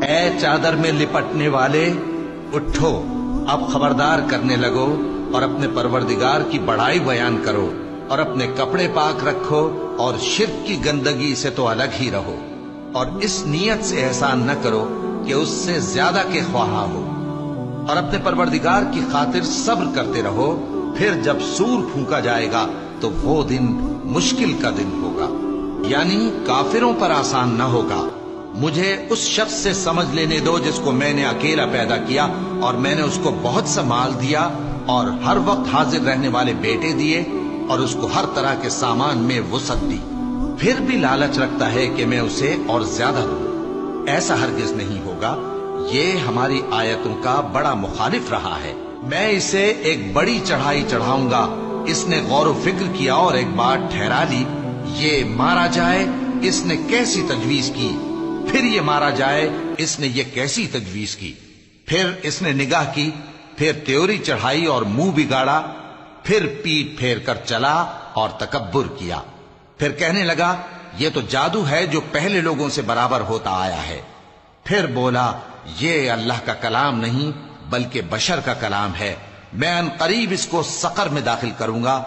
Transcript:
اے چادر میں لپٹنے والے، اٹھو، اب خبردار کرنے لگو اور اپنے پروردگار کی بڑائی بیان کرو، اور اپنے کپڑے پاک رکھو اور شرک کی گندگی سے تو الگ ہی رہو، اور اس نیت سے احسان نہ کرو کہ اس سے زیادہ کے خواہاں ہو، اور اپنے پروردگار کی خاطر صبر کرتے رہو، پھر جب سور پھونکا جائے گا تو وہ دن مشکل کا دن ہوگا، یعنی کافروں پر آسان نہ ہوگا۔ مجھے اس شخص سے سمجھ لینے دو جس کو میں نے اکیلا پیدا کیا، اور میں نے اس کو بہت سا مال دیا اور ہر وقت حاضر رہنے والے بیٹے دیے، اور اس کو ہر طرح کے سامان میں وسعت دی، پھر بھی لالچ رکھتا ہے کہ میں اسے اور زیادہ دوں۔ ایسا ہرگز نہیں ہوگا، یہ ہماری آیتوں کا بڑا مخالف رہا ہے۔ میں اسے ایک بڑی چڑھائی چڑھاؤں گا، اس نے غور و فکر کیا اور ایک بات ٹھہرا لی، یہ مارا جائے، اس نے کیسی تجویز کی، پھر یہ مارا جائے، اس نے یہ کیسی تجویز کی، پھر اس نے نگاہ کی، پھر تیوری چڑھائی اور منہ بگاڑا، پھر پیٹ پھیر کر چلا اور تکبر کیا، پھر کہنے لگا یہ تو جادو ہے جو پہلے لوگوں سے برابر ہوتا آیا ہے، پھر بولا یہ اللہ کا کلام نہیں بلکہ بشر کا کلام ہے، میں ان قریب اس کو سقر میں داخل کروں گا۔